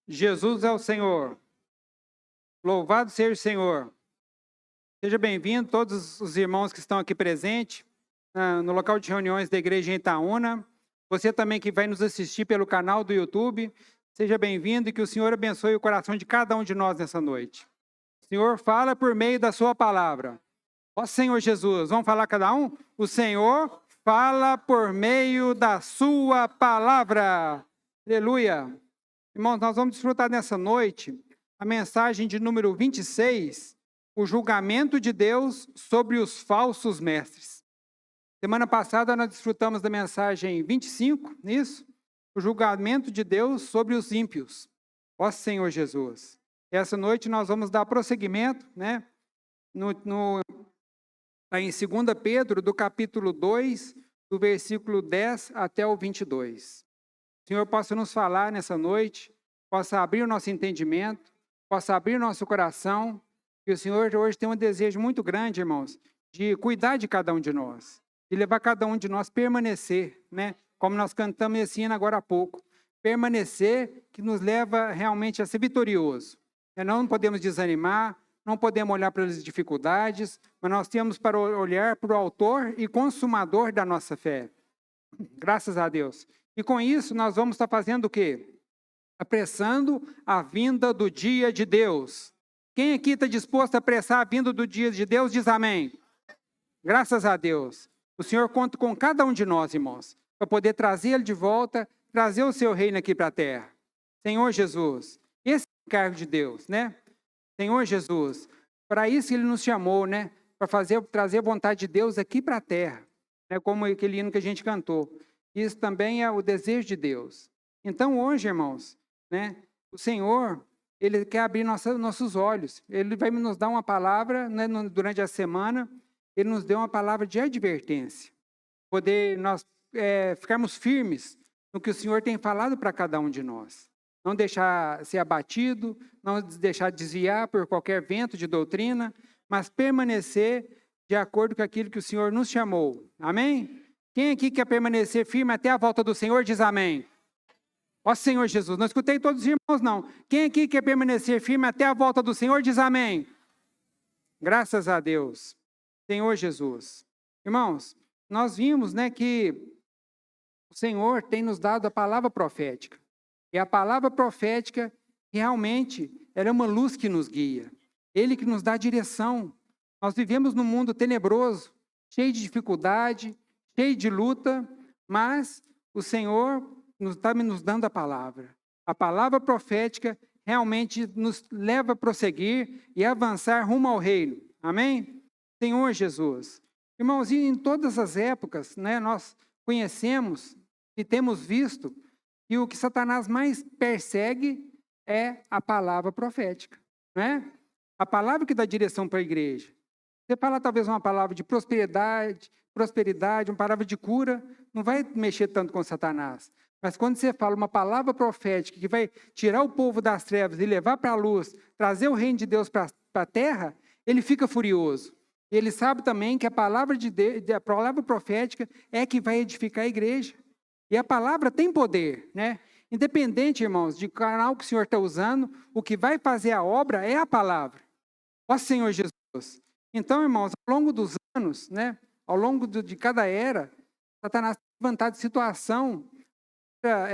Jesus é o Senhor. Louvado seja o Senhor. Seja bem-vindo todos os irmãos que estão aqui presentes no local de reuniões da igreja em Itaúna. Você também que vai nos assistir pelo canal do YouTube, seja bem-vindo e que o Senhor abençoe o coração de cada um de nós nessa noite. O Senhor fala por meio da sua palavra. Ó Senhor Jesus, vamos falar cada um? O Senhor fala por meio da sua palavra. Aleluia. Irmãos, nós vamos desfrutar nessa noite a mensagem de número 26, o julgamento de Deus sobre os falsos mestres. Semana passada nós desfrutamos da mensagem 25, isso? O julgamento de Deus sobre os ímpios. Ó Senhor Jesus. Essa noite nós vamos dar prosseguimento, né? Em 2 Pedro, do capítulo 2, do versículo 10 até o 22. O Senhor possa nos falar nessa noite, possa abrir o nosso entendimento, possa abrir o nosso coração, que o Senhor hoje tem um desejo muito grande, irmãos, de cuidar de cada um de nós, de levar cada um de nós a permanecer, né? Como nós cantamos esse hino agora há pouco, permanecer que nos leva realmente a ser vitorioso. Não podemos desanimar, não podemos olhar para as dificuldades, mas nós temos para olhar para o autor e consumador da nossa fé. Graças a Deus. E com isso nós vamos estar fazendo o quê? Apressando a vinda do dia de Deus. Quem aqui está disposto a apressar a vinda do dia de Deus, diz amém. Graças a Deus. O Senhor conta com cada um de nós, irmãos, para poder trazer Ele de volta, trazer o seu reino aqui para a terra. Senhor Jesus, esse é o encargo de Deus, né? Senhor Jesus, para isso Ele nos chamou, né? Para trazer a vontade de Deus aqui para a terra, né? Como aquele hino que a gente cantou. Isso também é o desejo de Deus. Então hoje, irmãos, né? O Senhor, Ele quer abrir nossos olhos. Ele vai nos dar uma palavra, né? Durante a semana, Ele nos deu uma palavra de advertência. Poder nós ficarmos firmes no que o Senhor tem falado para cada um de nós. Não deixar ser abatido, não deixar desviar por qualquer vento de doutrina, mas permanecer de acordo com aquilo que o Senhor nos chamou. Amém? Quem aqui quer permanecer firme até a volta do Senhor, diz amém. Ó Senhor Jesus, não escutei todos os irmãos não. Quem aqui quer permanecer firme até a volta do Senhor, diz amém. Graças a Deus. Senhor Jesus. Irmãos, nós vimos, né, que o Senhor tem nos dado a palavra profética. E a palavra profética, realmente, ela é uma luz que nos guia. Ele que nos dá direção. Nós vivemos num mundo tenebroso, cheio de dificuldade, cheio de luta, mas o Senhor está nos dando a palavra. A palavra profética realmente nos leva a prosseguir e avançar rumo ao reino. Amém? Senhor Jesus. Irmãos, e em todas as épocas, né, nós conhecemos e temos visto que o que Satanás mais persegue é a palavra profética, né? A palavra que dá direção para a igreja. Você fala talvez uma palavra de prosperidade, uma palavra de cura, não vai mexer tanto com Satanás. Mas quando você fala uma palavra profética que vai tirar o povo das trevas e levar para a luz, trazer o reino de Deus para a terra, ele fica furioso. Ele sabe também que a palavra a palavra profética é que vai edificar a igreja. E a palavra tem poder, né? Independente, irmãos, de canal que o Senhor está usando, o que vai fazer a obra é a palavra. Ó Senhor Jesus. Então, irmãos, ao longo dos anos, né? Ao longo de cada era, Satanás tem levantado situação para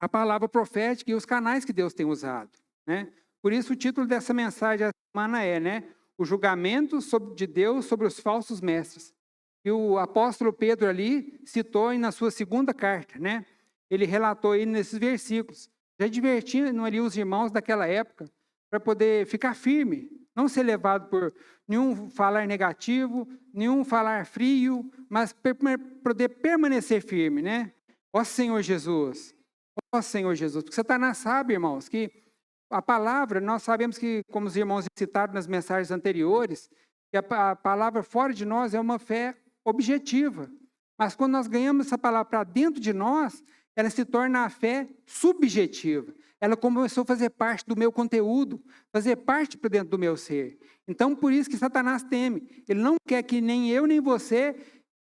a palavra profética e os canais que Deus tem usado, né? Por isso o título dessa mensagem essa semana é, né? O julgamento de Deus sobre os falsos mestres. E o apóstolo Pedro ali citou na sua segunda carta, né? Ele relatou aí nesses versículos, já advertindo ali os irmãos daquela época, para poder ficar firme, não ser levado por nenhum falar negativo, nenhum falar frio, mas poder permanecer firme, né? Ó Senhor Jesus, porque Satanás sabe, irmãos, que a palavra, nós sabemos que, como os irmãos citaram nas mensagens anteriores, que a palavra fora de nós é uma fé objetiva. Mas quando nós ganhamos essa palavra para dentro de nós, ela se torna a fé subjetiva. Ela começou a fazer parte do meu conteúdo, fazer parte para dentro do meu ser. Então, por isso que Satanás teme. Ele não quer que nem eu nem você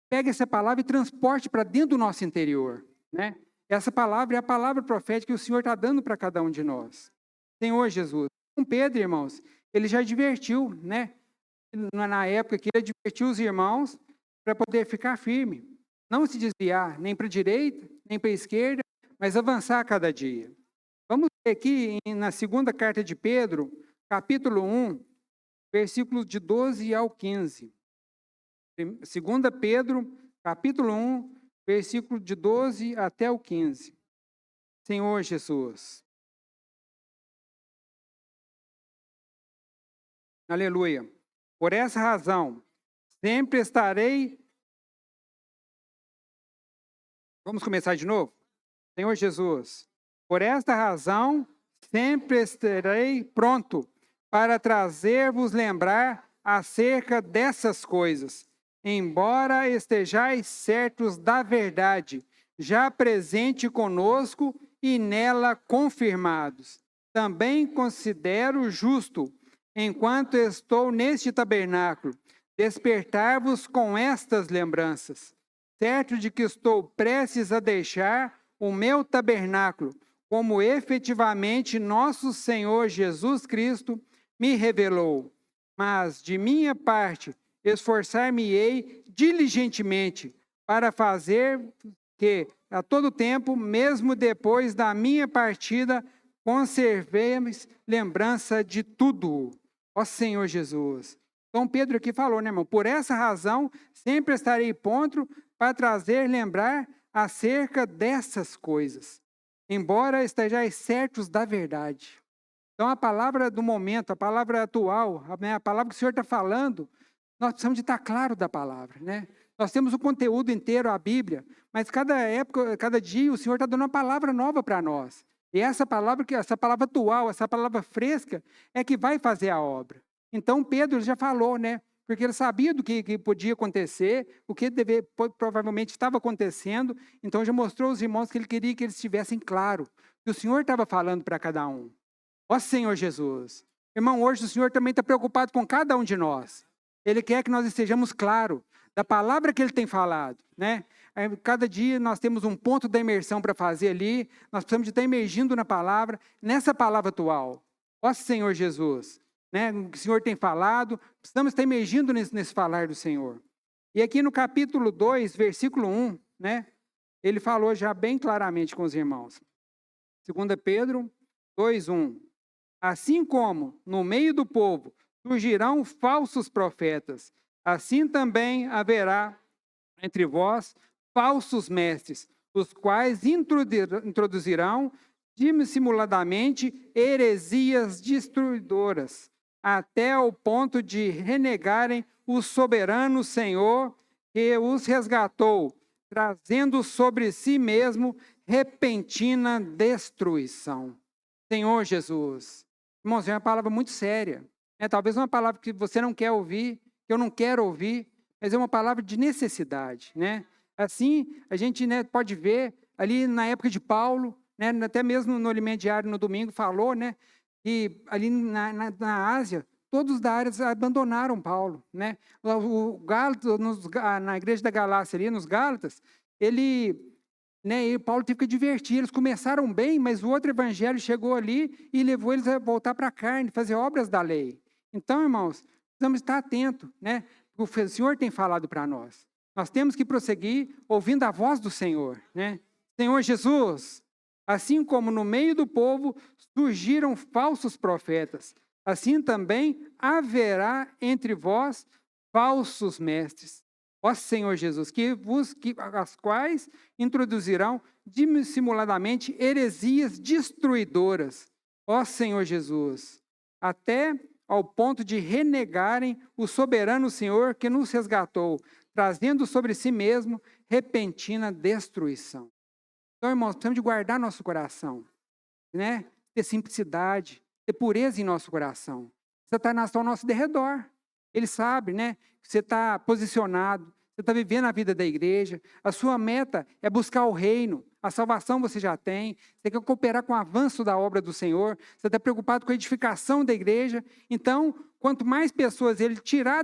pegue essa palavra e transporte para dentro do nosso interior, né? Essa palavra é a palavra profética que o Senhor está dando para cada um de nós. Senhor Jesus. Com Pedro, irmãos, ele já advertiu, né? Na época que ele advertiu os irmãos para poder ficar firme. Não se desviar nem para a direita, nem para a esquerda, mas avançar a cada dia. Vamos ver aqui na segunda carta de Pedro, capítulo 1, versículos de 12 ao 15. Segunda Pedro, capítulo 1, versículo de 12 até o 15. Senhor Jesus. Aleluia. Por essa razão, sempre estarei... Vamos começar de novo? Senhor Jesus, por esta razão, sempre estarei pronto para trazer-vos lembrar acerca dessas coisas, embora estejais certos da verdade, já presente conosco e nela confirmados. Também considero justo, enquanto estou neste tabernáculo, despertar-vos com estas lembranças, certo de que estou prestes a deixar o meu tabernáculo, como efetivamente nosso Senhor Jesus Cristo me revelou. Mas, de minha parte, esforçar-me-ei diligentemente para fazer que, a todo tempo, mesmo depois da minha partida, conservemos lembrança de tudo. Ó Senhor Jesus. Então Pedro aqui falou, né, irmão? Por essa razão, sempre estarei pronto para trazer, lembrar acerca dessas coisas, embora estejais certos da verdade. Então a palavra do momento, a palavra atual, a palavra que o Senhor está falando, nós precisamos de estar claro da palavra, né? Nós temos o conteúdo inteiro, a Bíblia, mas cada época, cada dia, o Senhor está dando uma palavra nova para nós. E essa palavra atual, essa palavra fresca, é que vai fazer a obra. Então Pedro já falou, né? Porque ele sabia do que podia acontecer, o que provavelmente estava acontecendo, então já mostrou aos irmãos que ele queria que eles estivessem claro, que o Senhor estava falando para cada um. Ó Senhor Jesus. Irmão, hoje o Senhor também está preocupado com cada um de nós. Ele quer que nós estejamos claros da palavra que Ele tem falado, né? Cada dia nós temos um ponto da imersão para fazer ali, nós precisamos de estar emergindo na palavra, nessa palavra atual. Ó Senhor Jesus, né? O que o Senhor tem falado, precisamos estar emergindo nesse falar do Senhor. E aqui no capítulo 2, versículo 1, né? Ele falou já bem claramente com os irmãos. 2 Pedro 2, 1. Assim como no meio do povo surgirão falsos profetas, assim também haverá entre vós falsos mestres, os quais introduzirão dissimuladamente heresias destruidoras, até o ponto de renegarem o soberano Senhor que os resgatou, trazendo sobre si mesmo repentina destruição. Senhor Jesus. Irmãos, é uma palavra muito séria. Talvez uma palavra que você não quer ouvir, que eu não quero ouvir, mas é uma palavra de necessidade, né? Assim, a gente, né, pode ver ali na época de Paulo, né, até mesmo no Alimento Diário no domingo falou, né, que ali na Ásia, todos da área abandonaram Paulo, né? O Gálatas, na igreja da Galácia ali, nos Gálatas, e Paulo teve que advertir, eles começaram bem, mas o outro evangelho chegou ali e levou eles a voltar para a carne, fazer obras da lei. Então, irmãos, precisamos estar atentos, né? O Senhor tem falado para nós. Nós temos que prosseguir ouvindo a voz do Senhor, né? Senhor Jesus, assim como no meio do povo surgiram falsos profetas, assim também haverá entre vós falsos mestres. Ó Senhor Jesus, as quais introduzirão dissimuladamente heresias destruidoras. Ó Senhor Jesus, até ao ponto de renegarem o soberano Senhor que nos resgatou, trazendo sobre si mesmo repentina destruição. Então, irmãos, precisamos de guardar nosso coração, né? Ter simplicidade, ter pureza em nosso coração. Satanás está ao nosso derredor. Ele sabe, né, que você está posicionado, você está vivendo a vida da igreja, a sua meta é buscar o reino, a salvação você já tem, você quer cooperar com o avanço da obra do Senhor, você está preocupado com a edificação da igreja. Então, quanto mais pessoas ele tirar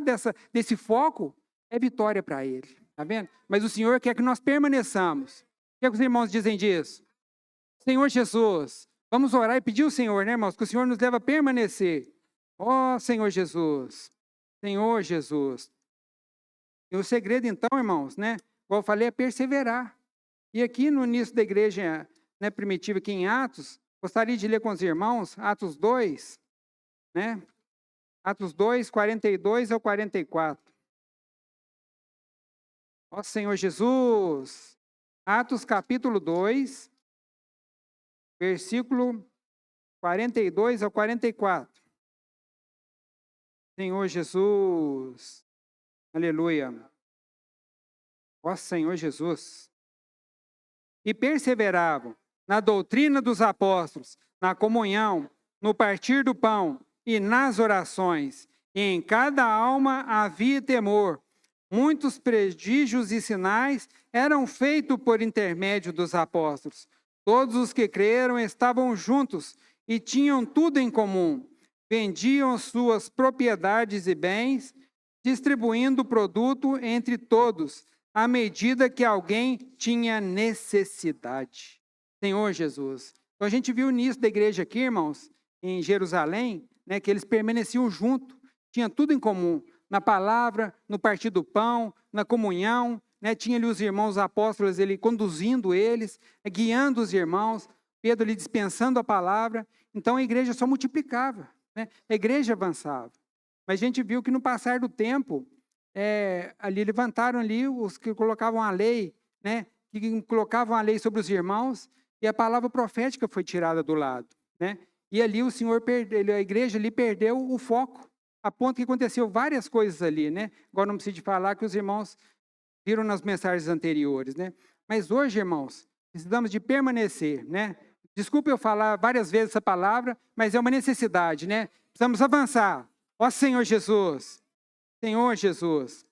desse foco, é vitória para ele, tá vendo? Mas o Senhor quer que nós permaneçamos. que os irmãos dizem disso? Senhor Jesus, vamos orar e pedir ao Senhor, né, irmãos? Que o Senhor nos leve a permanecer. Ó Senhor Jesus, Senhor Jesus. E o segredo, então, irmãos, né? Como eu falei, é perseverar. E aqui no início da igreja, né, primitiva, aqui em Atos, gostaria de ler com os irmãos, Atos 2, né? Atos 2, 42 ao 44. Ó Senhor Jesus. Atos capítulo 2, versículo 42 ao 44. Senhor Jesus. Aleluia. Ó Senhor Jesus. E perseveravam na doutrina dos apóstolos, na comunhão, no partir do pão e nas orações. E em cada alma havia temor. Muitos prodígios e sinais eram feitos por intermédio dos apóstolos. Todos os que creram estavam juntos e tinham tudo em comum. Vendiam suas propriedades e bens, distribuindo o produto entre todos, à medida que alguém tinha necessidade. Senhor Jesus. Então a gente viu nisso da igreja aqui, irmãos, em Jerusalém, né, que eles permaneciam juntos, tinham tudo em comum, na palavra, no partir do pão, na comunhão, né, tinha ali os irmãos apóstolos, ele conduzindo eles, guiando os irmãos, Pedro ali dispensando a palavra, então a igreja só multiplicava, né, a igreja avançava. Mas a gente viu que no passar do tempo, ali levantaram ali os que colocavam a lei, né, que colocavam a lei sobre os irmãos, e a palavra profética foi tirada do lado, né? E ali o Senhor a igreja ali perdeu o foco, a ponto que aconteceu várias coisas ali, né? Agora não preciso de falar que os irmãos viram nas mensagens anteriores, né? Mas hoje, irmãos, precisamos de permanecer, né? Desculpe eu falar várias vezes essa palavra, mas é uma necessidade, né? Precisamos avançar. Ó Senhor Jesus, Senhor Jesus.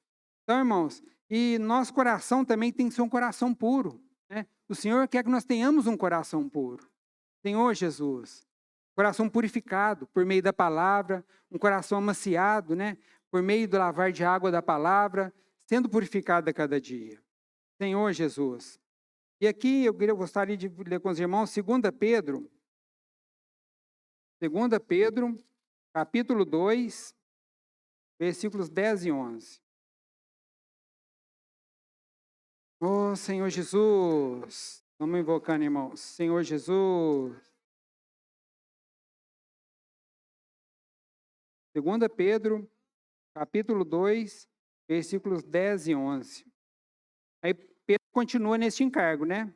Então, irmãos, e nosso coração também tem que ser um coração puro, né? O Senhor quer que nós tenhamos um coração puro. Senhor Jesus, coração purificado por meio da palavra, um coração amaciado, né? Por meio do lavar de água da palavra, sendo purificado a cada dia. Senhor Jesus. E aqui eu gostaria de ler com os irmãos 2 Pedro, capítulo 2, versículos 10 e 11. Oh, Senhor Jesus. Vamos invocando, irmãos. Senhor Jesus. 2 Pedro, capítulo 2, versículos 10 e 11. Aí Pedro continua neste encargo, né?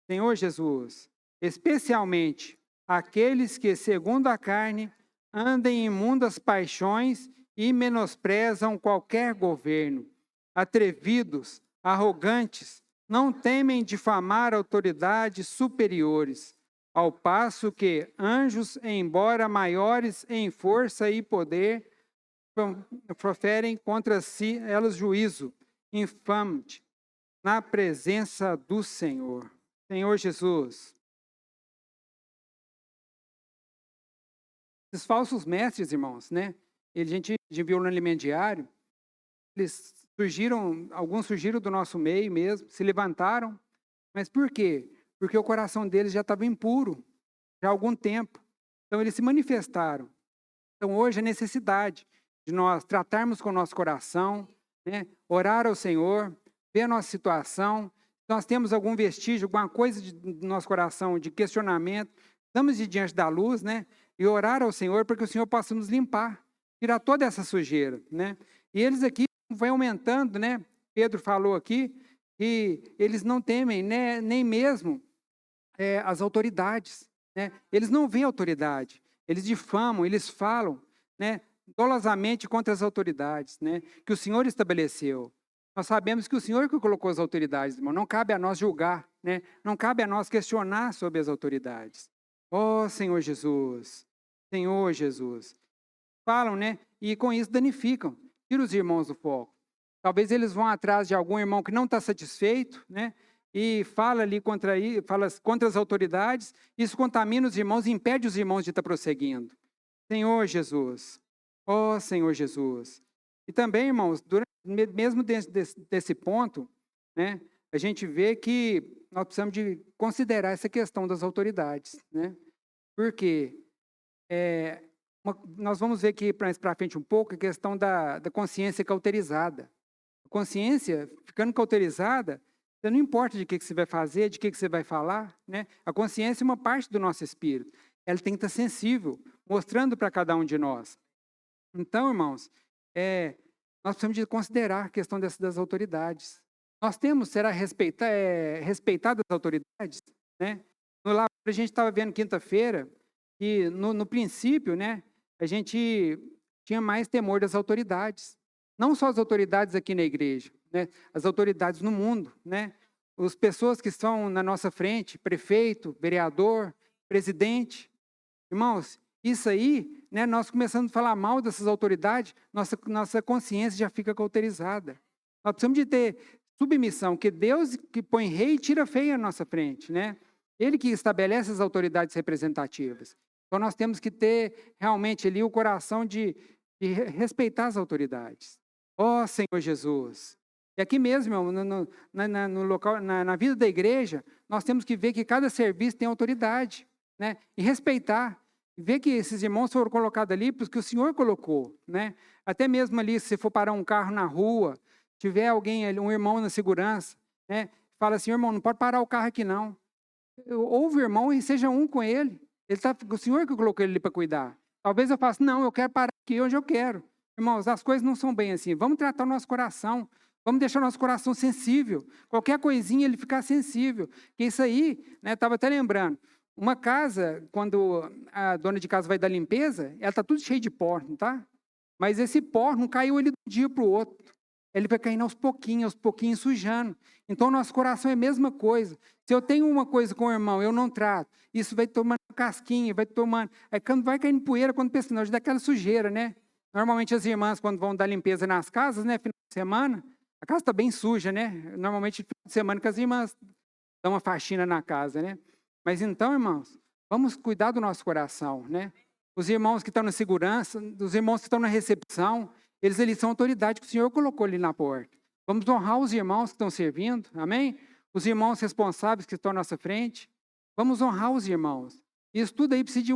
Senhor Jesus, especialmente aqueles que, segundo a carne, andam em imundas paixões e menosprezam qualquer governo, atrevidos, arrogantes, não temem difamar autoridades superiores, ao passo que anjos, embora maiores em força e poder, proferem contra si elas juízo infame na presença do Senhor. Senhor Jesus. Esses falsos mestres, irmãos, né? A gente viu no alimento diário, eles alguns surgiram do nosso meio mesmo, se levantaram, mas por quê? Porque o coração deles já estava impuro, já há algum tempo. Então eles se manifestaram. Então hoje a necessidade de nós tratarmos com o nosso coração, né? Orar ao Senhor, ver a nossa situação. Nós temos algum vestígio, alguma coisa do nosso coração de questionamento, estamos diante da luz, né? E orar ao Senhor para que o Senhor possa nos limpar, tirar toda essa sujeira, né? E eles aqui vai aumentando, né? Pedro falou aqui que eles não temem, né? Nem mesmo as autoridades, né? Eles não veem autoridade, eles difamam, eles falam, né? Dolosamente contra as autoridades, né? Que o Senhor estabeleceu. Nós sabemos que o Senhor que colocou as autoridades, irmão. Não cabe a nós julgar, né? Não cabe a nós questionar sobre as autoridades. Oh, Senhor Jesus, Senhor Jesus. Falam, né? E com isso danificam. Tira os irmãos do foco. Talvez eles vão atrás de algum irmão que não está satisfeito, né? E fala ali fala contra as autoridades. Isso contamina os irmãos e impede os irmãos de estar prosseguindo. Senhor Jesus. Oh, Senhor Jesus. E também, irmãos, mesmo desse ponto, né? A gente vê que nós precisamos de considerar essa questão das autoridades, né? Porque nós vamos ver aqui mais para frente um pouco a questão da consciência cauterizada. A consciência, ficando cauterizada, você não importa de que você vai fazer, de que você vai falar, né? A consciência é uma parte do nosso espírito. Ela tem que estar sensível, mostrando para cada um de nós. Então, irmãos, nós precisamos de considerar a questão das autoridades. Nós será respeitado as autoridades, né? A gente estava vendo quinta-feira que no princípio, né, a gente tinha mais temor das autoridades. Não só as autoridades aqui na igreja, né, as autoridades no mundo, né? As pessoas que estão na nossa frente, prefeito, vereador, presidente. Irmãos, isso aí, né, nós começando a falar mal dessas autoridades, nossa consciência já fica cauterizada. Nós precisamos de ter submissão, que Deus que põe rei tira feia na nossa frente, né? Ele que estabelece as autoridades representativas. Então nós temos que ter realmente ali o coração de respeitar as autoridades. Ó Senhor Jesus! E aqui mesmo, no local, na vida da igreja, nós temos que ver que cada serviço tem autoridade, né? E respeitar. Ver que esses irmãos foram colocados ali porque o Senhor colocou, né? Até mesmo ali, se for parar um carro na rua, tiver alguém, um irmão na segurança, né? Fala assim, irmão, não pode parar o carro aqui não. Ouve o irmão e seja um com ele. O Senhor que colocou ele ali para cuidar. Talvez eu faça, não, eu quero parar aqui onde eu quero. Irmãos, as coisas não são bem assim. Vamos tratar o nosso coração. Vamos deixar o nosso coração sensível. Qualquer coisinha ele ficar sensível. Que isso aí, né, estava até lembrando. Uma casa, quando a dona de casa vai dar limpeza, ela está tudo cheia de pó, não tá? Mas esse pó não caiu ele de um dia para o outro. Ele vai caindo aos pouquinhos sujando. Então, o nosso coração é a mesma coisa. Se eu tenho uma coisa com o irmão, eu não trato, isso vai tomando casquinha, vai tomando... Aí, quando vai caindo poeira, quando pensa, não, já dá aquela sujeira, né? Normalmente, as irmãs, quando vão dar limpeza nas casas, né, final de semana, a casa está bem suja, né? Normalmente, final de semana, que as irmãs dão uma faxina na casa, né? Mas então, irmãos, vamos cuidar do nosso coração, né? Os irmãos que estão na segurança, os irmãos que estão na recepção, eles são autoridade que o Senhor colocou ali na porta. Vamos honrar os irmãos que estão servindo, amém? Os irmãos responsáveis que estão à nossa frente. Vamos honrar os irmãos. Isso tudo aí precisa de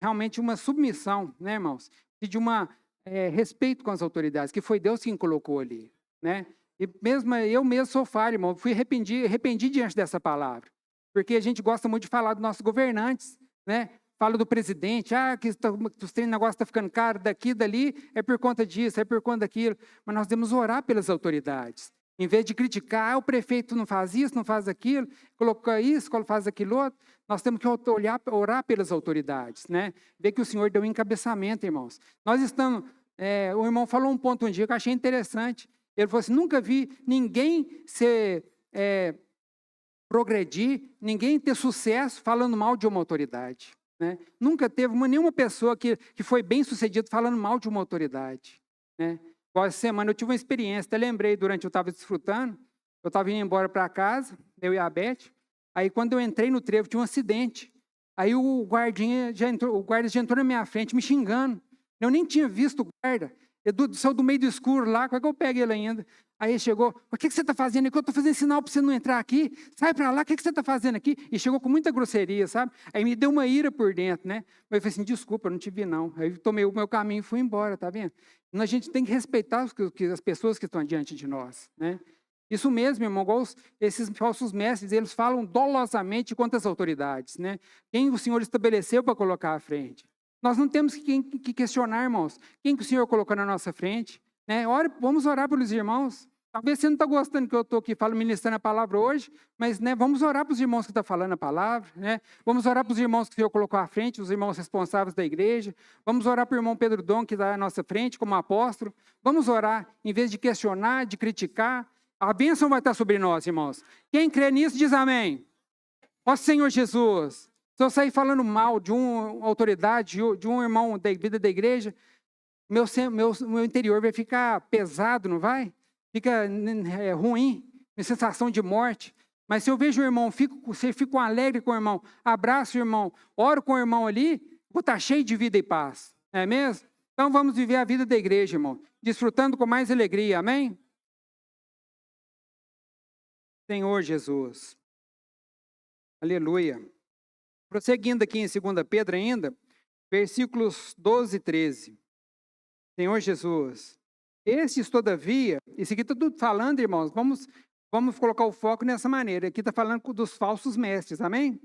realmente uma submissão, né, irmãos? Precisa de respeito com as autoridades, que foi Deus quem colocou ali, né? E eu mesmo sou falho, irmão. Fui arrependi diante dessa palavra. Porque a gente gosta muito de falar dos nossos governantes, né? Fala do presidente, que os negócios estão ficando caro daqui, dali, é por conta disso, é por conta daquilo. Mas nós devemos orar pelas autoridades. Em vez de criticar, o prefeito não faz isso, não faz aquilo, coloca isso, faz aquilo outro, nós temos que orar pelas autoridades, né? Ver que o Senhor deu um encabeçamento, irmãos. Nós estamos, o irmão falou um ponto um dia que eu achei interessante. Ele falou assim, nunca vi ninguém progredir, ninguém ter sucesso falando mal de uma autoridade. Né? Nunca teve nenhuma pessoa que foi bem sucedida falando mal de uma autoridade. Né? Essa semana eu tive uma experiência, até lembrei durante eu estava desfrutando, eu estava indo embora para casa, eu e a Beth, aí quando eu entrei no trevo tinha um acidente, aí o guarda já entrou na minha frente me xingando, eu nem tinha visto o guarda, saiu do meio do escuro lá, como é que eu pego ele ainda? Aí ele chegou, o que você está fazendo aqui? Eu estou fazendo sinal para você não entrar aqui, sai para lá, o que você está fazendo aqui? E chegou com muita grosseria, sabe? Aí me deu uma ira por dentro, né? Mas eu falei assim, desculpa, eu não te vi não. Aí eu tomei o meu caminho e fui embora, tá vendo? Então, a gente tem que respeitar as pessoas que estão diante de nós, né? Isso mesmo, irmão, igual esses falsos mestres, eles falam dolosamente contra as autoridades, né? Quem o Senhor estabeleceu para colocar à frente. Nós não temos que questionar, irmãos, quem que o Senhor colocou na nossa frente, né? Vamos orar pelos irmãos. Talvez você não está gostando que eu estou aqui ministrando a palavra hoje, mas né, vamos orar para os irmãos que estão falando a palavra, né? Vamos orar para os irmãos que o Senhor colocou à frente, os irmãos responsáveis da igreja. Vamos orar para o irmão Pedro Dom, que está à nossa frente como apóstolo. Vamos orar, em vez de questionar, de criticar. A bênção vai estar sobre nós, irmãos. Quem crê nisso, diz amém. Ó Senhor Jesus, se eu sair falando mal de uma autoridade, de um irmão da vida da igreja, meu interior vai ficar pesado, não vai? Fica ruim, sensação de morte. Mas se eu vejo o irmão, você fica alegre com o irmão, abraço o irmão, oro com o irmão ali, vou estar cheio de vida e paz. Não é mesmo? Então vamos viver a vida da igreja, irmão, desfrutando com mais alegria, amém? Senhor Jesus. Aleluia. Prosseguindo aqui em 2 Pedro ainda, versículos 12 e 13. Senhor Jesus, estes, todavia, isso aqui está tudo falando, irmãos, vamos colocar o foco nessa maneira. Aqui está falando dos falsos mestres, amém?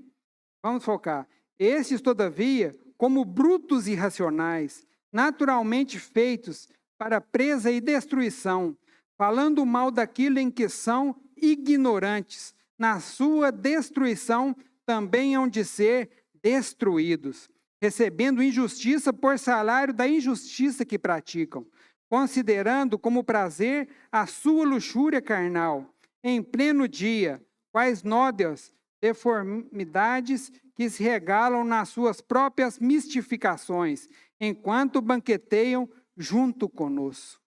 Vamos focar. Estes, todavia, como brutos irracionais, naturalmente feitos para presa e destruição, falando mal daquilo em que são ignorantes, na sua destruição também hão de ser destruídos, recebendo injustiça por salário da injustiça que praticam, considerando como prazer a sua luxúria carnal, em pleno dia, quais nódoas deformidades que se regalam nas suas próprias mistificações, enquanto banqueteiam junto conosco.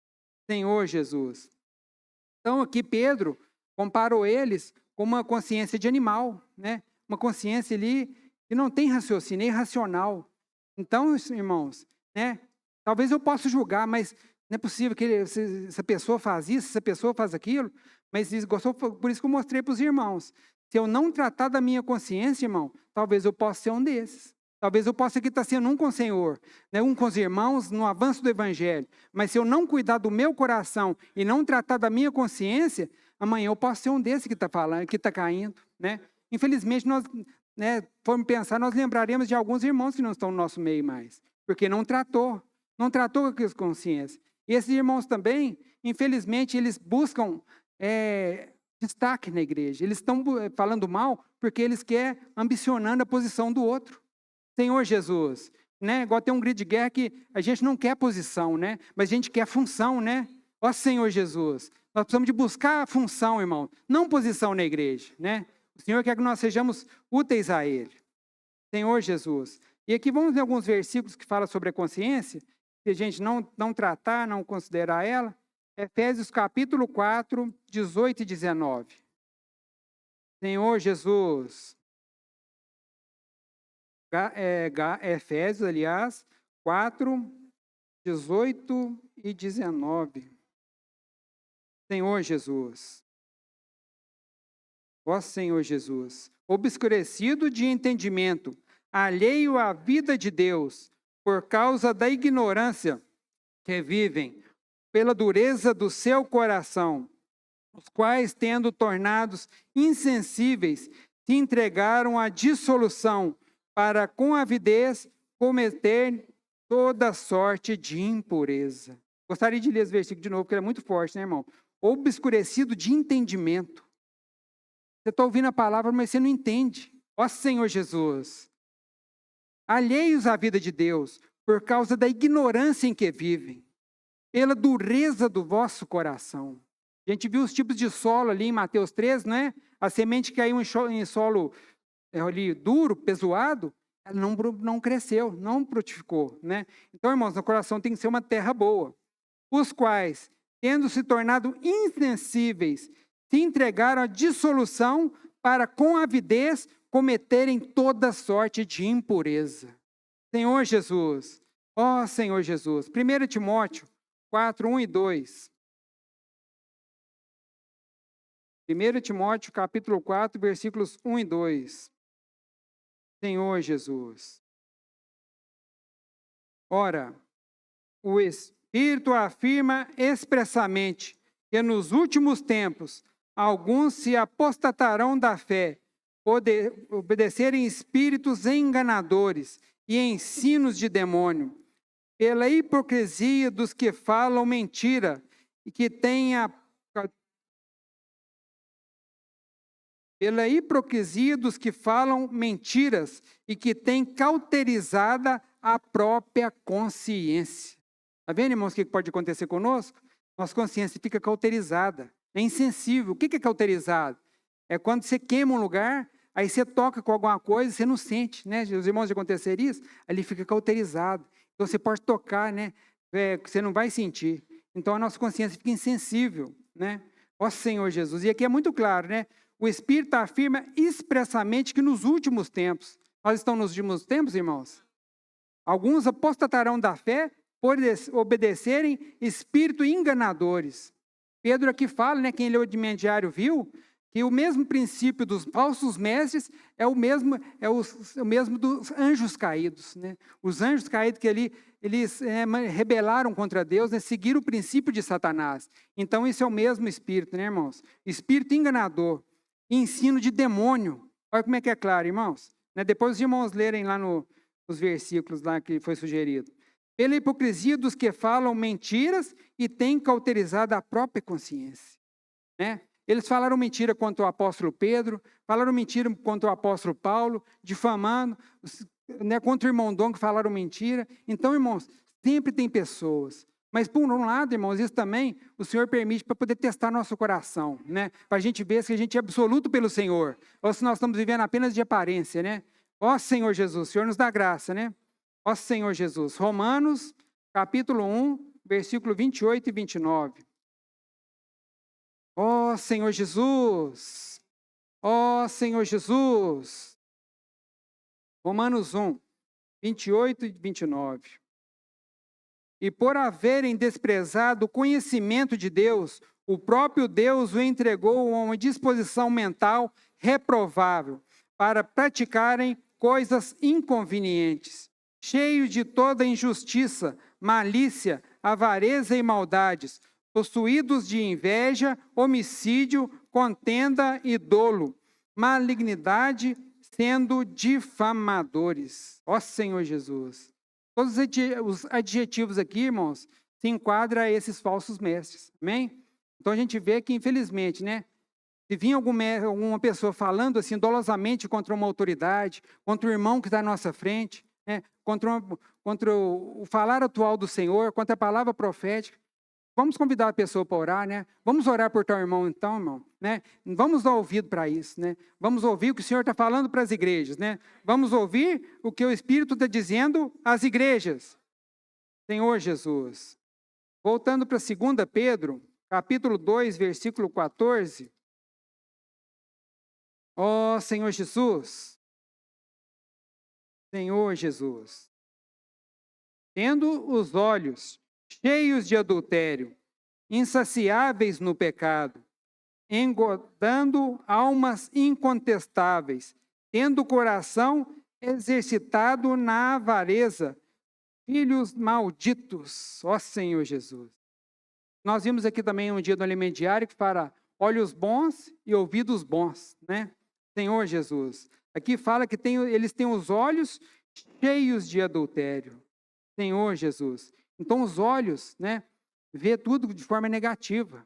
Senhor Jesus. Então aqui Pedro comparou eles com uma consciência de animal, né? Uma consciência ali que não tem raciocínio, é irracional. Então, irmãos, né? Talvez eu possa julgar, mas não é possível que essa pessoa faz isso, essa pessoa faz aquilo, mas por isso que eu mostrei para os irmãos. Se eu não tratar da minha consciência, irmão, talvez eu possa ser um desses. Talvez eu possa aqui estar sendo um com o Senhor, né, um com os irmãos no avanço do Evangelho. Mas se eu não cuidar do meu coração e não tratar da minha consciência, amanhã eu posso ser um desses que está falando, que está caindo. Né? Infelizmente, nós, né, formos pensar, nós lembraremos de alguns irmãos que não estão no nosso meio mais. Porque não tratou com a consciência. E esses irmãos também, infelizmente, eles buscam destaque na igreja. Eles estão falando mal porque eles querem ambicionando a posição do outro. Senhor Jesus, né? Igual tem um grito de guerra que a gente não quer posição, né? Mas a gente quer função, né? Ó Senhor Jesus, nós precisamos de buscar a função, irmão, não posição na igreja, né? O Senhor quer que nós sejamos úteis a Ele. Senhor Jesus. E aqui vamos ver alguns versículos que falam sobre a consciência, se a gente não tratar, não considerar ela. Efésios capítulo 4, 18 e 19. Senhor Jesus. Efésios, aliás, 4, 18 e 19. Senhor Jesus. Ó Senhor Jesus, obscurecido de entendimento, alheio à vida de Deus, por causa da ignorância que vivem, pela dureza do seu coração, os quais, tendo tornados insensíveis, se entregaram à dissolução, para com avidez cometer toda sorte de impureza. Gostaria de ler esse versículo de novo, porque ele é muito forte, né, irmão? Obscurecido de entendimento. Você está ouvindo a palavra, mas você não entende. Ó Senhor Jesus. Alheios à vida de Deus, por causa da ignorância em que vivem, pela dureza do vosso coração. A gente viu os tipos de solo ali em Mateus 13, não é? A semente caiu em solo ali duro, pesoado, ela não cresceu, não frutificou, né? Então, irmãos, no coração tem que ser uma terra boa. Os quais, tendo se tornado insensíveis, se entregaram à dissolução para, com avidez, cometerem toda sorte de impureza. Senhor Jesus, ó Senhor Jesus. 1 Timóteo 4, 1 e 2. 1 Timóteo capítulo 4, versículos 1 e 2. Senhor Jesus. Ora, o Espírito afirma expressamente que nos últimos tempos alguns se apostatarão da fé, obedecerem espíritos enganadores e ensinos de demônio, pela hipocrisia dos que falam mentira e que têm pela hipocrisia dos que falam mentiras e que têm cauterizada a própria consciência. Está vendo, irmãos, o que pode acontecer conosco? Nossa consciência fica cauterizada, é insensível. O que é cauterizado? É quando você queima um lugar, aí você toca com alguma coisa, você não sente, né? Os irmãos já acontecer isso, ali fica cauterizado. Então você pode tocar, né? Você não vai sentir. Então a nossa consciência fica insensível, né? Ó Senhor Jesus. E aqui é muito claro, né? O Espírito afirma expressamente que nos últimos tempos, nós estamos nos últimos tempos, irmãos? Alguns apostatarão da fé por obedecerem espíritos enganadores. Pedro aqui fala, né, quem leu de diário viu, que o mesmo princípio dos falsos mestres é o mesmo dos anjos caídos, né? Os anjos caídos que eles rebelaram contra Deus, né? Seguiram o princípio de Satanás. Então, isso é o mesmo espírito, né, irmãos? Espírito enganador, ensino de demônio. Olha como é que é claro, irmãos. Né? Depois os irmãos lerem lá nos versículos lá que foi sugerido. Pela hipocrisia dos que falam mentiras e têm cauterizado a própria consciência, né? Eles falaram mentira contra o apóstolo Pedro, falaram mentira contra o apóstolo Paulo, difamando, né, contra o irmão Dom, que falaram mentira. Então, irmãos, sempre tem pessoas. Mas, por um lado, irmãos, isso também o Senhor permite para poder testar nosso coração, né? Para a gente ver se a gente é absoluto pelo Senhor, ou se nós estamos vivendo apenas de aparência, né? Ó Senhor Jesus, o Senhor nos dá graça, né? Ó Senhor Jesus. Romanos, capítulo 1, versículo 28 e 29. Ó Senhor Jesus, ó Senhor Jesus. Romanos 1, 28 e 29. E por haverem desprezado o conhecimento de Deus, o próprio Deus o entregou a uma disposição mental reprovável, para praticarem coisas inconvenientes, cheios de toda injustiça, malícia, avareza e maldades, possuídos de inveja, homicídio, contenda e dolo, malignidade, sendo difamadores. Ó Senhor Jesus! Todos os adjetivos aqui, irmãos, se enquadram a esses falsos mestres. Amém? Então a gente vê que, infelizmente, né? Se vir alguma pessoa falando assim dolosamente contra uma autoridade, contra o irmão que está à nossa frente, né? contra o falar atual do Senhor, contra a palavra profética, vamos convidar a pessoa para orar, né? Vamos orar por teu irmão, então, irmão, né? Vamos dar ouvido para isso, né? Vamos ouvir o que o Senhor está falando para as igrejas, né? Vamos ouvir o que o Espírito está dizendo às igrejas. Senhor Jesus. Voltando para 2 Pedro, capítulo 2, versículo 14. Ó Senhor Jesus. Senhor Jesus. Tendo os olhos cheios de adultério, insaciáveis no pecado, engordando almas incontestáveis, tendo o coração exercitado na avareza, filhos malditos, ó Senhor Jesus. Nós vimos aqui também um dia do alimento diário que fala olhos bons e ouvidos bons, né? Senhor Jesus. Aqui fala que eles têm os olhos cheios de adultério. Senhor Jesus. Então os olhos, né, vê tudo de forma negativa.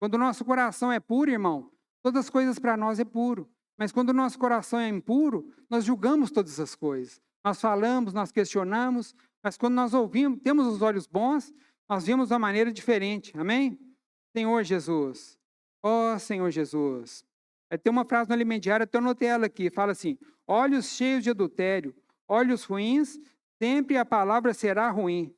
Quando o nosso coração é puro, irmão, todas as coisas para nós é puro. Mas quando o nosso coração é impuro, nós julgamos todas as coisas. Nós falamos, nós questionamos, mas quando nós ouvimos, temos os olhos bons, nós vemos de uma maneira diferente. Amém? Senhor Jesus. Ó Senhor Jesus. Tem uma frase no alimento diário, até eu notei ela aqui, fala assim, olhos cheios de adultério, olhos ruins, sempre a palavra será ruim.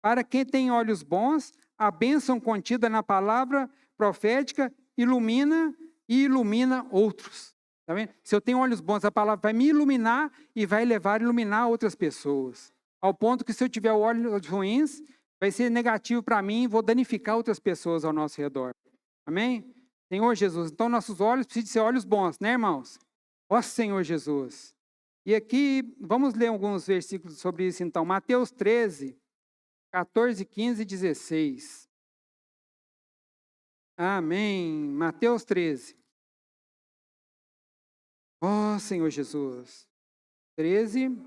Para quem tem olhos bons, a bênção contida na palavra profética ilumina e ilumina outros. Tá vendo? Se eu tenho olhos bons, a palavra vai me iluminar e vai levar a iluminar outras pessoas. Ao ponto que se eu tiver olhos ruins, vai ser negativo para mim e vou danificar outras pessoas ao nosso redor. Amém? Senhor Jesus, então nossos olhos precisam ser olhos bons, né, irmãos? Ó Senhor Jesus. E aqui, vamos ler alguns versículos sobre isso então. Mateus 13, 14, 15 e 16. Amém. Mateus 13. Ó Senhor Jesus. 13,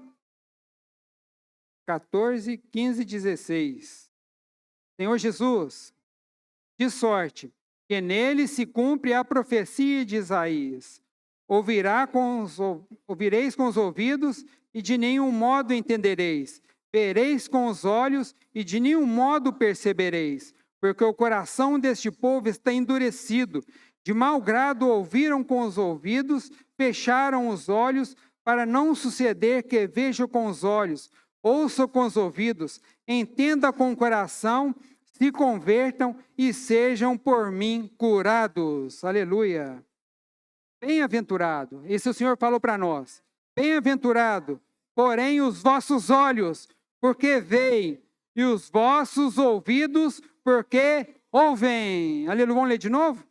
14, 15 e 16. Senhor Jesus, de sorte que nele se cumpre a profecia de Isaías. Ouvireis com os ouvidos e de nenhum modo entendereis. Vereis com os olhos e de nenhum modo percebereis. Porque o coração deste povo está endurecido. De mau grado ouviram com os ouvidos, fecharam os olhos, para não suceder que vejam com os olhos, ouçam com os ouvidos, entendam com o coração, se convertam e sejam por mim curados. Aleluia. Bem-aventurado, esse o Senhor falou para nós. Bem-aventurado, porém os vossos olhos, porque veem, e os vossos ouvidos, porque ouvem. Aleluia, vamos ler de novo?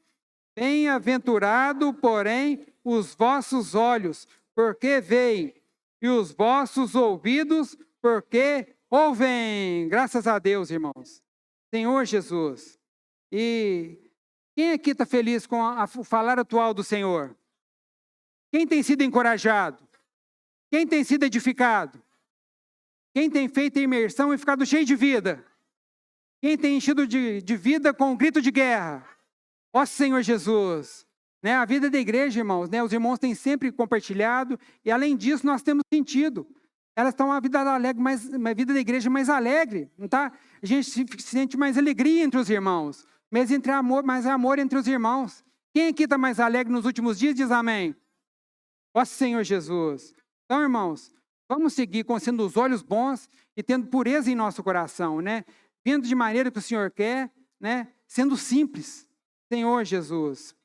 Bem-aventurado, porém, os vossos olhos, porque veem, e os vossos ouvidos, porque ouvem. Graças a Deus, irmãos. Senhor Jesus. E quem aqui está feliz com o falar atual do Senhor? Quem tem sido encorajado? Quem tem sido edificado? Quem tem feito a imersão e ficado cheio de vida? Quem tem enchido de vida com um grito de guerra? Ó Senhor Jesus! Né? A vida da igreja, irmãos, né? Os irmãos têm sempre compartilhado, e além disso nós temos sentido. Elas estão uma vida alegre, uma vida da igreja mais alegre, não tá? A gente sente mais alegria entre os irmãos, mais amor entre os irmãos. Quem aqui está mais alegre nos últimos dias, diz amém. Ó Senhor Jesus. Então, irmãos, vamos seguir sendo os olhos bons e tendo pureza em nosso coração, né? Vindo de maneira que o Senhor quer, né? Sendo simples, Senhor Jesus.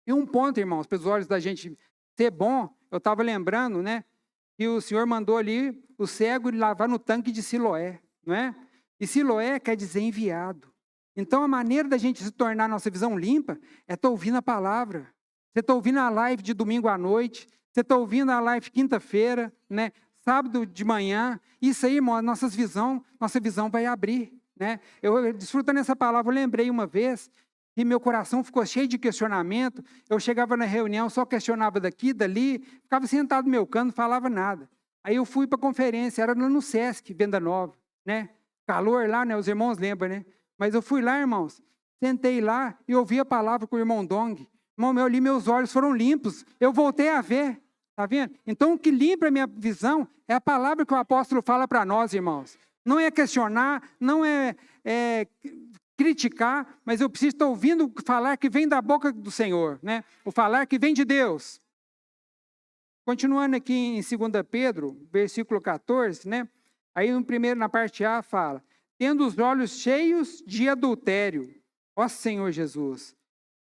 E um ponto, irmãos, para os olhos da gente ser bom, eu estava lembrando, né? Que o Senhor mandou ali o cego lavar no tanque de Siloé, não é? E Siloé quer dizer enviado. Então, a maneira da gente se tornar nossa visão limpa é estar ouvindo a palavra. Você está ouvindo a live de domingo à noite, você está ouvindo a live quinta-feira, né? Sábado de manhã. Isso aí, irmão, nossa visão vai abrir, né? Eu desfrutando essa palavra, eu lembrei uma vez e meu coração ficou cheio de questionamento. Eu chegava na reunião, só questionava daqui, dali, ficava sentado no meu canto, não falava nada. Aí eu fui para a conferência, era no Sesc, Venda Nova, né? Calor lá, né? Os irmãos lembram, né? Mas eu fui lá, irmãos, sentei lá e ouvi a palavra com o irmão Dong. Irmão, eu li, meus olhos foram limpos, eu voltei a ver, tá vendo? Então o que limpa a minha visão é a palavra que o apóstolo fala para nós, irmãos. Não é questionar, não é criticar, mas eu preciso estar ouvindo falar que vem da boca do Senhor, né? O falar que vem de Deus. Continuando aqui em 2 Pedro, versículo 14, né? Aí na parte A fala, tendo os olhos cheios de adultério, ó Senhor Jesus,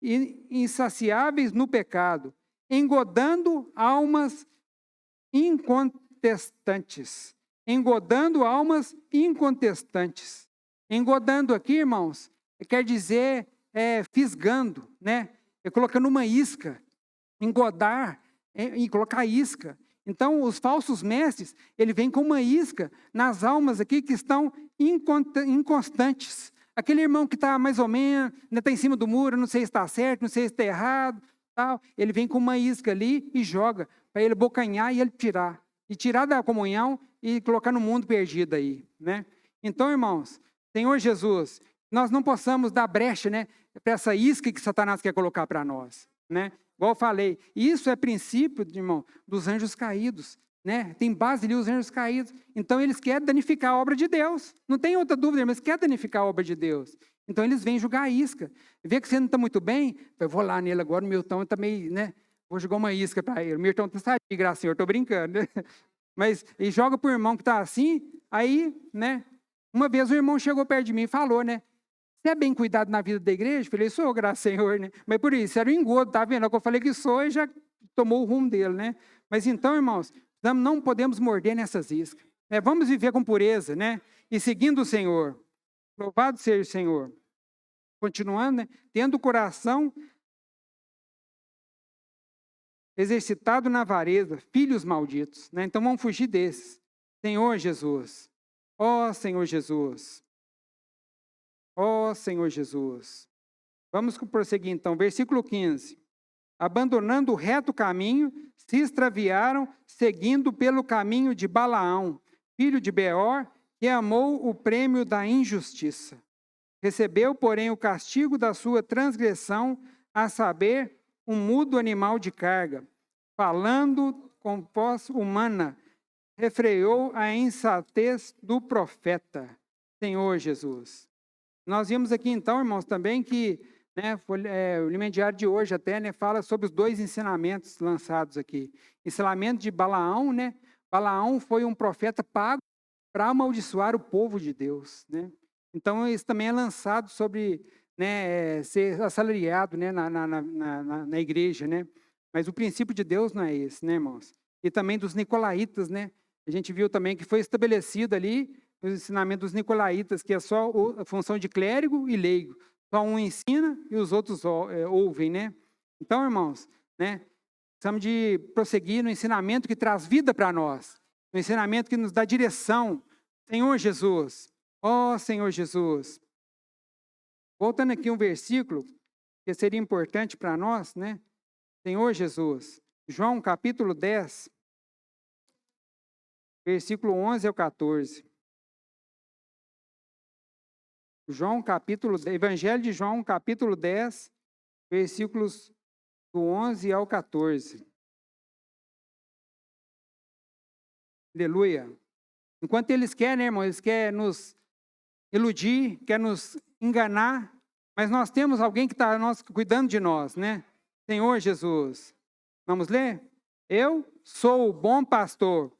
e insaciáveis no pecado, engodando almas incontestantes. Engodando almas incontestantes. Engodando aqui, irmãos, quer dizer fisgando, né? É colocando uma isca. Engodar e colocar isca. Então, os falsos mestres, ele vem com uma isca nas almas aqui que estão inconstantes. Aquele irmão que está mais ou menos, está em cima do muro, não sei se está certo, não sei se está errado, tal. Ele vem com uma isca ali e joga, para ele bocanhar e ele tirar. E tirar da comunhão e colocar no mundo perdido aí, né? Então, irmãos, Senhor Jesus, nós não possamos dar brecha, né, para essa isca que Satanás quer colocar para nós, né? Igual eu falei, isso é princípio, irmão, dos anjos caídos, né? Tem base ali os anjos caídos. Então eles querem danificar a obra de Deus. Não tem outra dúvida, mas querem danificar a obra de Deus. Então eles vêm jogar a isca. Vê que você não está muito bem, eu vou lá nele agora, o Milton está meio, né? Vou jogar uma isca para ele. O Milton está sadio, graças a Senhor, estou brincando, né? Mas ele joga para o irmão que está assim, aí, né? Uma vez o irmão chegou perto de mim e falou, né? Você é bem cuidado na vida da igreja? Eu falei, sou, graças ao Senhor, né? Mas por isso, era um engodo, tá vendo? É o que eu falei que sou e já tomou o rumo dele, né? Mas então, irmãos, não podemos morder nessas iscas. Vamos viver com pureza, né? E seguindo o Senhor. Louvado seja o Senhor. Continuando, né? Tendo o coração exercitado na avareza, filhos malditos, né? Então vamos fugir desses. Senhor Jesus. Ó Senhor Jesus. Ó Senhor Jesus. Vamos prosseguir então, versículo 15. Abandonando o reto caminho, se extraviaram, seguindo pelo caminho de Balaão, filho de Beor, que amou o prêmio da injustiça. Recebeu, porém, o castigo da sua transgressão, a saber, um mudo animal de carga, falando com voz humana, refreou a insensatez do profeta. Senhor Jesus. Nós vimos aqui então, irmãos, também que, né, o Limão Diário de hoje até, né, fala sobre os dois ensinamentos lançados aqui. Ensinamento de Balaão, né? Balaão foi um profeta pago para amaldiçoar o povo de Deus, né? Então, isso também é lançado sobre, né, ser assalariado, né, na igreja, né? Mas o princípio de Deus não é esse, né, irmãos? E também dos nicolaítas, né? A gente viu também que foi estabelecido ali o ensinamento dos nicolaítas, que é só a função de clérigo e leigo. Só um ensina e os outros ouvem, né? Então, irmãos, né, precisamos de prosseguir no ensinamento que traz vida para nós, no ensinamento que nos dá direção. Senhor Jesus, ó Senhor Jesus. Voltando aqui um versículo que seria importante para nós, né? Senhor Jesus, João capítulo 10, versículo 11 ao 14. Evangelho de João, capítulo 10, versículos do 11 ao 14. Aleluia. Enquanto eles querem, né, irmão, eles querem nos iludir, querem nos enganar, mas nós temos alguém que está cuidando de nós, né? Senhor Jesus. Vamos ler? Eu sou o bom pastor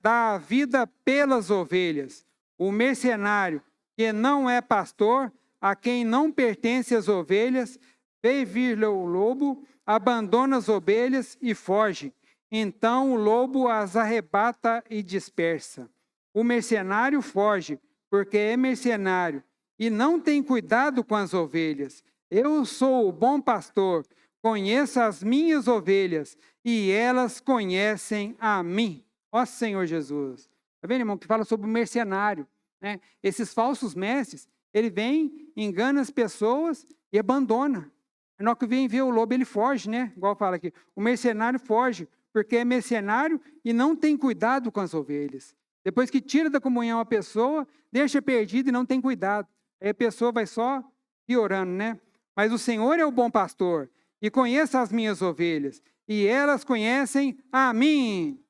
dá a vida pelas ovelhas. O mercenário, que não é pastor, a quem não pertence as ovelhas, vê vir o lobo, abandona as ovelhas e foge. Então o lobo as arrebata e dispersa. O mercenário foge, porque é mercenário, e não tem cuidado com as ovelhas. Eu sou o bom pastor, conheço as minhas ovelhas, e elas conhecem a mim. Ó Senhor Jesus. Está vendo, irmão, que fala sobre o mercenário, né? Esses falsos mestres, ele vem, engana as pessoas e abandona. Na hora que vem ver o lobo, ele foge, né? Igual fala aqui. O mercenário foge, porque é mercenário e não tem cuidado com as ovelhas. Depois que tira da comunhão a pessoa, deixa perdida e não tem cuidado. Aí a pessoa vai só piorando, né? Mas o Senhor é o bom pastor e conhece as minhas ovelhas, e elas conhecem a mim.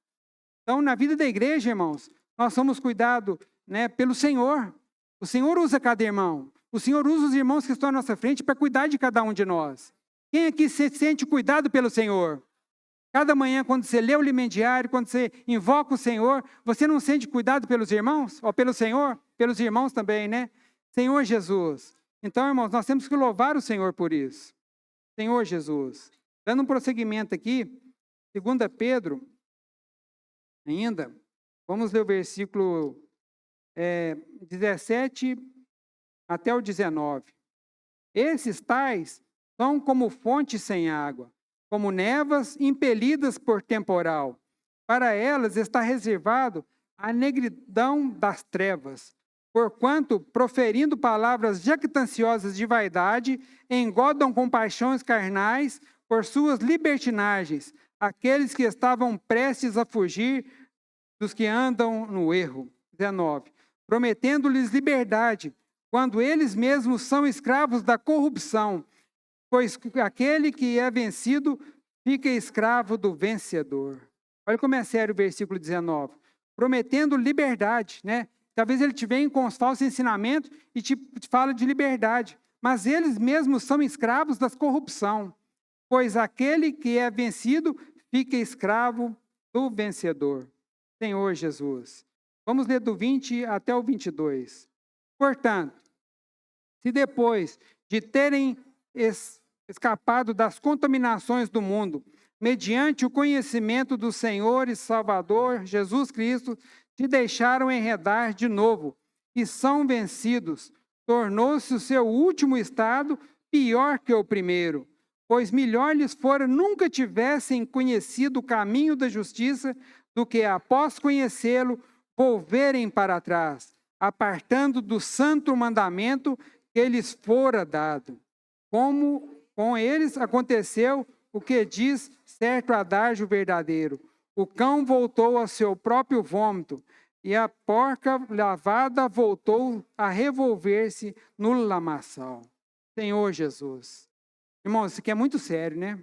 Então, na vida da igreja, irmãos, nós somos cuidados, né, pelo Senhor. O Senhor usa cada irmão. O Senhor usa os irmãos que estão à nossa frente para cuidar de cada um de nós. Quem aqui se sente cuidado pelo Senhor? Cada manhã, quando você lê o livro diário, quando você invoca o Senhor, você não sente cuidado pelos irmãos? Ou pelo Senhor? Pelos irmãos também, né? Senhor Jesus. Então, irmãos, nós temos que louvar o Senhor por isso. Senhor Jesus. Dando um prosseguimento aqui, 2 Pedro, ainda, vamos ler o versículo 17 até o 19. Esses tais são como fontes sem água, como névoas impelidas por temporal. Para elas está reservado a negridão das trevas, porquanto, proferindo palavras jactanciosas de vaidade, engodam com paixões carnais por suas libertinagens, aqueles que estavam prestes a fugir dos que andam no erro. 19. Prometendo-lhes liberdade, quando eles mesmos são escravos da corrupção, pois aquele que é vencido fica escravo do vencedor. Olha como é sério o versículo 19. Prometendo liberdade, né? Talvez ele te venha com os falsos ensinamentos e te fala de liberdade, mas eles mesmos são escravos da corrupção, pois aquele que é vencido fica escravo do vencedor. Senhor Jesus. Vamos ler do 20 até o 22. Portanto, se depois de terem escapado das contaminações do mundo, mediante o conhecimento do Senhor e Salvador Jesus Cristo, se deixaram enredar de novo e são vencidos, tornou-se o seu último estado pior que o primeiro, pois melhor lhes fora nunca tivessem conhecido o caminho da justiça do que, após conhecê-lo, volverem para trás, apartando do santo mandamento que lhes fora dado. Como com eles aconteceu o que diz certo adágio verdadeiro: o cão voltou ao seu próprio vômito, e a porca lavada voltou a revolver-se no lamaçal. Senhor Jesus. Irmãos, isso aqui é muito sério, né?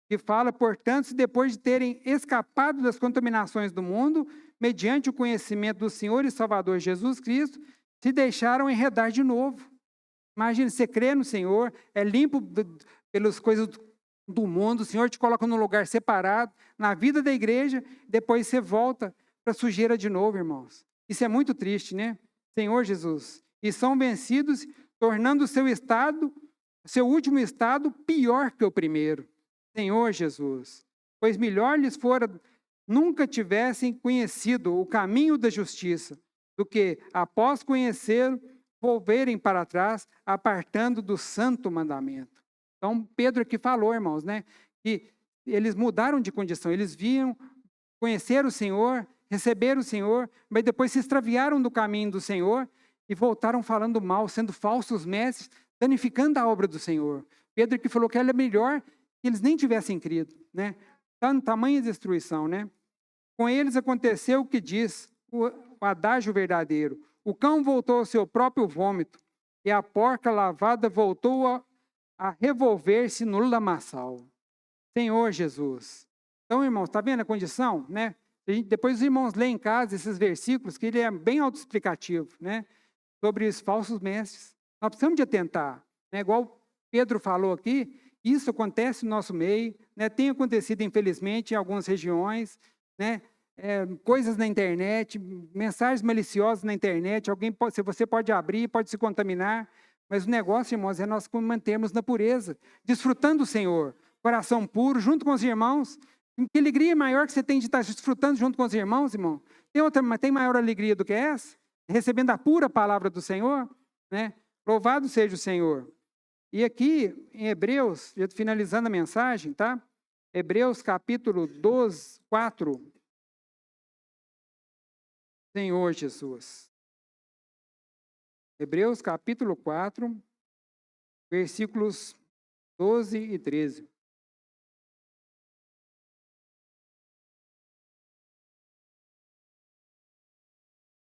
Que fala, portanto, depois de terem escapado das contaminações do mundo, mediante o conhecimento do Senhor e Salvador Jesus Cristo, se deixaram enredar de novo. Imagina, você crê no Senhor, é limpo pelas coisas do mundo, o Senhor te coloca num lugar separado, na vida da igreja, depois você volta para a sujeira de novo, irmãos. Isso é muito triste, né? Senhor Jesus. E são vencidos, tornando o seu último estado, pior que o primeiro. Senhor Jesus. Pois melhor lhes fora nunca tivessem conhecido o caminho da justiça, do que, após conhecê-lo, volverem para trás, apartando do santo mandamento. Então, Pedro aqui falou, irmãos, né, que eles mudaram de condição, eles viam, conheceram o Senhor, receberam o Senhor, mas depois se extraviaram do caminho do Senhor e voltaram falando mal, sendo falsos mestres, danificando a obra do Senhor. Pedro que falou que era melhor que eles nem tivessem crido, né? Tamanha destruição, né? Com eles aconteceu o que diz o adágio verdadeiro. O cão voltou ao seu próprio vômito e a porca lavada voltou a revolver-se no lamaçal. Senhor Jesus. Então, irmãos, está vendo a condição, né? Depois os irmãos leem em casa esses versículos, que ele é bem autoexplicativo, né? Sobre os falsos mestres. Nós precisamos de atentar, né? Igual Pedro falou aqui, isso acontece no nosso meio, né? Tem acontecido, infelizmente, em algumas regiões, né? Coisas na internet, mensagens maliciosas na internet, você pode abrir, pode se contaminar, mas o negócio, irmãos, é nós mantermos na pureza, desfrutando do Senhor, coração puro, junto com os irmãos. Que alegria maior que você tem de estar desfrutando junto com os irmãos, irmão? Tem maior alegria do que essa? Recebendo a pura palavra do Senhor, né? Louvado seja o Senhor. E aqui, em Hebreus, já finalizando a mensagem, tá? Hebreus capítulo 12, 4. Senhor Jesus. Hebreus capítulo 4, versículos 12 e 13.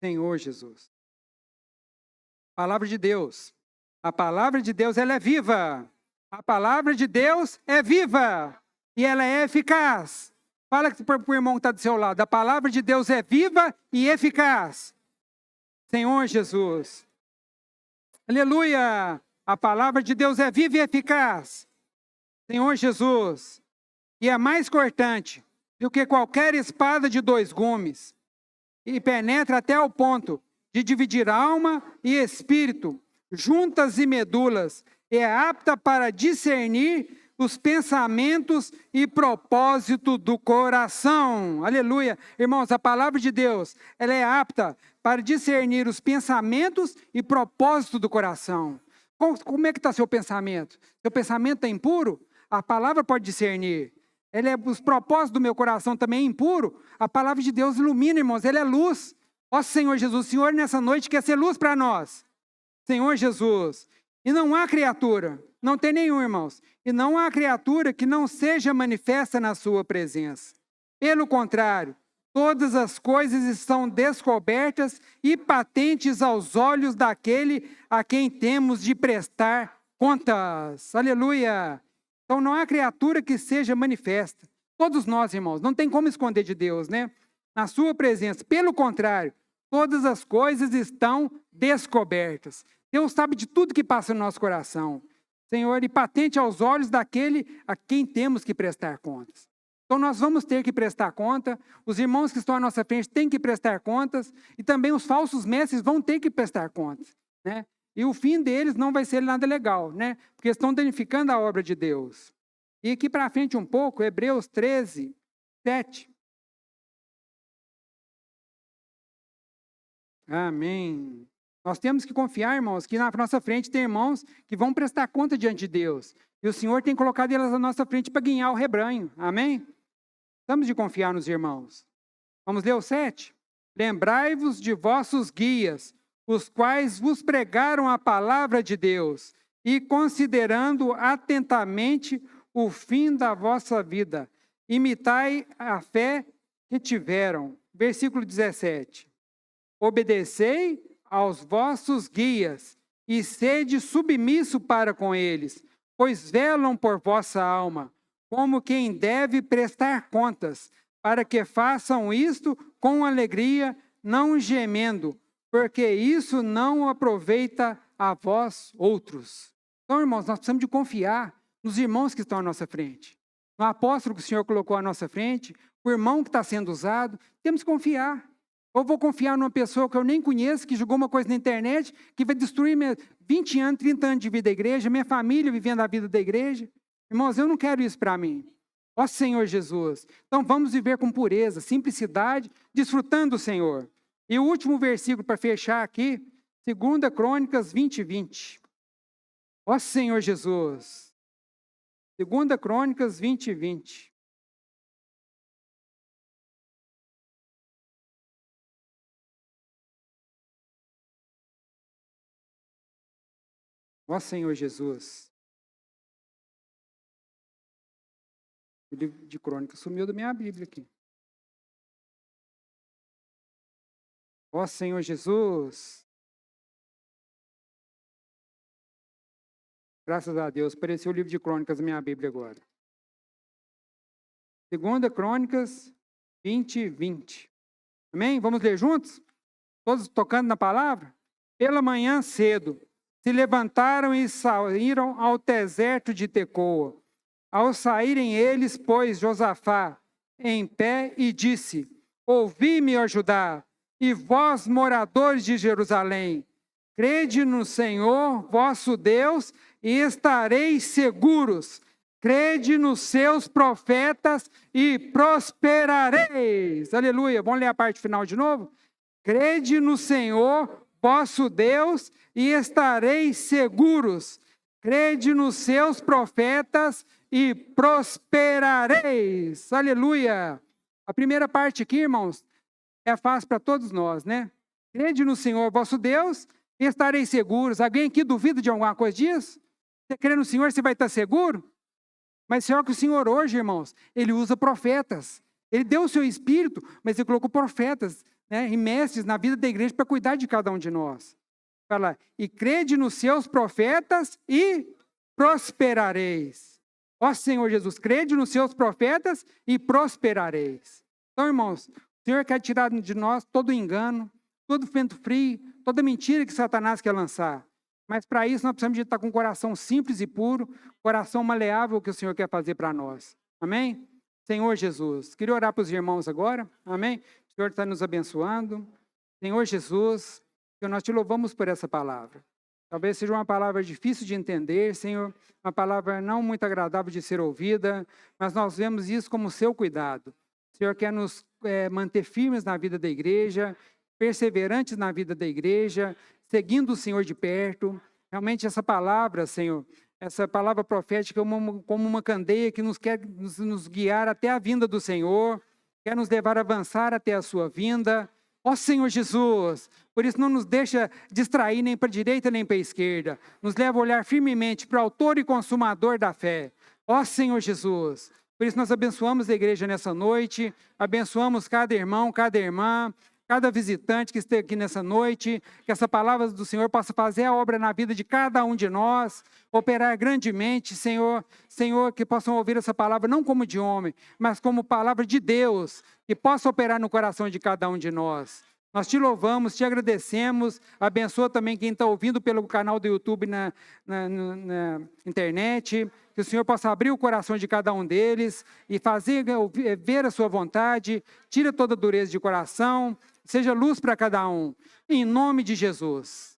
Senhor Jesus. Palavra de Deus. A palavra de Deus, ela é viva. A palavra de Deus é viva. E ela é eficaz. Fala para o irmão que está do seu lado. A palavra de Deus é viva e eficaz. Senhor Jesus. Aleluia. A palavra de Deus é viva e eficaz. Senhor Jesus. E é mais cortante do que qualquer espada de 2 gumes. E penetra até o ponto de dividir alma e espírito, juntas e medulas, e é apta para discernir os pensamentos e propósito do coração. Aleluia. Irmãos, a palavra de Deus, ela é apta para discernir os pensamentos e propósito do coração. Como é que está seu pensamento? Seu pensamento está impuro? A palavra pode discernir. Os propósitos do meu coração também é impuro. A palavra de Deus ilumina, irmãos, ela é luz. Ó Senhor Jesus, o Senhor nessa noite quer ser luz para nós. Senhor Jesus. E não há criatura, não tem nenhum, irmãos, e não há criatura que não seja manifesta na sua presença. Pelo contrário, todas as coisas estão descobertas e patentes aos olhos daquele a quem temos de prestar contas. Aleluia! Então não há criatura que seja manifesta. Todos nós, irmãos, não tem como esconder de Deus, né? Na sua presença. Pelo contrário, todas as coisas estão descobertas. Deus sabe de tudo que passa no nosso coração. Senhor, e patente aos olhos daquele a quem temos que prestar contas. Então nós vamos ter que prestar conta, os irmãos que estão à nossa frente têm que prestar contas, e também os falsos mestres vão ter que prestar contas, né? E o fim deles não vai ser nada legal, né? Porque estão danificando a obra de Deus. E aqui para frente um pouco, Hebreus 13, 7. Amém. Nós temos que confiar, irmãos, que na nossa frente tem irmãos que vão prestar conta diante de Deus. E o Senhor tem colocado eles na nossa frente para ganhar o rebanho. Amém? Estamos de confiar nos irmãos. Vamos ler o 7? Lembrai-vos de vossos guias, os quais vos pregaram a palavra de Deus, e considerando atentamente o fim da vossa vida, imitai a fé que tiveram. Versículo 17. Obedecei aos vossos guias, e sede submisso para com eles, pois velam por vossa alma, como quem deve prestar contas, para que façam isto com alegria, não gemendo, porque isso não aproveita a vós outros. Então, irmãos, nós precisamos de confiar nos irmãos que estão à nossa frente. No apóstolo que o Senhor colocou à nossa frente, o irmão que está sendo usado, temos que confiar. Ou vou confiar numa pessoa que eu nem conheço, que jogou uma coisa na internet, que vai destruir 20 anos, 30 anos de vida da igreja, minha família vivendo a vida da igreja. Irmãos, eu não quero isso para mim. Ó Senhor Jesus. Então vamos viver com pureza, simplicidade, desfrutando do Senhor. E o último versículo para fechar aqui, 2 Crônicas 20, 20. Ó Senhor Jesus. 2 Crônicas 20:20. Ó Senhor Jesus. O livro de Crônicas sumiu da minha Bíblia aqui. Ó Senhor Jesus. Graças a Deus, apareceu o livro de Crônicas na minha Bíblia agora. 2 Crônicas 20:20. Amém? Vamos ler juntos? Todos tocando na palavra? Pela manhã cedo, se levantaram e saíram ao deserto de Tecoa. Ao saírem eles, pôs Josafá em pé e disse: ouvi-me, ó Judá, e vós, moradores de Jerusalém, crede no Senhor, vosso Deus, e estareis seguros. Crede nos seus profetas e prosperareis. Aleluia. Vamos ler a parte final de novo? Crede no Senhor, vosso Deus, e estareis seguros. Crede nos seus profetas e prosperareis. Aleluia. A primeira parte aqui, irmãos, é fácil para todos nós, né? Crede no Senhor, vosso Deus, e estareis seguros. Alguém aqui duvida de alguma coisa disso? Você crê no Senhor, você vai estar seguro? Mas só que o Senhor hoje, irmãos, Ele usa profetas. Ele deu o seu Espírito, mas Ele colocou profetas, né, e mestres na vida da igreja para cuidar de cada um de nós. Fala, e crede nos seus profetas e prosperareis. Ó Senhor Jesus, crede nos seus profetas e prosperareis. Então, irmãos, o Senhor quer tirar de nós todo engano, todo vento frio, toda mentira que Satanás quer lançar. Mas para isso nós precisamos de estar com um coração simples e puro, coração maleável que o Senhor quer fazer para nós. Amém? Senhor Jesus, queria orar para os irmãos agora. Amém? O Senhor está nos abençoando. Senhor Jesus, que nós te louvamos por essa palavra. Talvez seja uma palavra difícil de entender, Senhor, uma palavra não muito agradável de ser ouvida, mas nós vemos isso como seu cuidado. O Senhor quer nos manter firmes na vida da igreja, perseverantes na vida da igreja, seguindo o Senhor de perto. Realmente essa palavra, Senhor, essa palavra profética é como uma candeia que nos quer nos guiar até a vinda do Senhor, quer nos levar a avançar até a sua vinda. Ó Senhor Jesus, por isso não nos deixa distrair nem para a direita nem para a esquerda, nos leva a olhar firmemente para o autor e consumador da fé. Ó Senhor Jesus, por isso nós abençoamos a igreja nessa noite, abençoamos cada irmão, cada irmã, cada visitante que esteja aqui nessa noite, que essa palavra do Senhor possa fazer a obra na vida de cada um de nós, operar grandemente, Senhor, que possam ouvir essa palavra não como de homem, mas como palavra de Deus, que possa operar no coração de cada um de nós. Nós te louvamos, te agradecemos, abençoa também quem está ouvindo pelo canal do YouTube na internet, que o Senhor possa abrir o coração de cada um deles e fazer ver a sua vontade, tira toda a dureza de coração, seja luz para cada um, em nome de Jesus.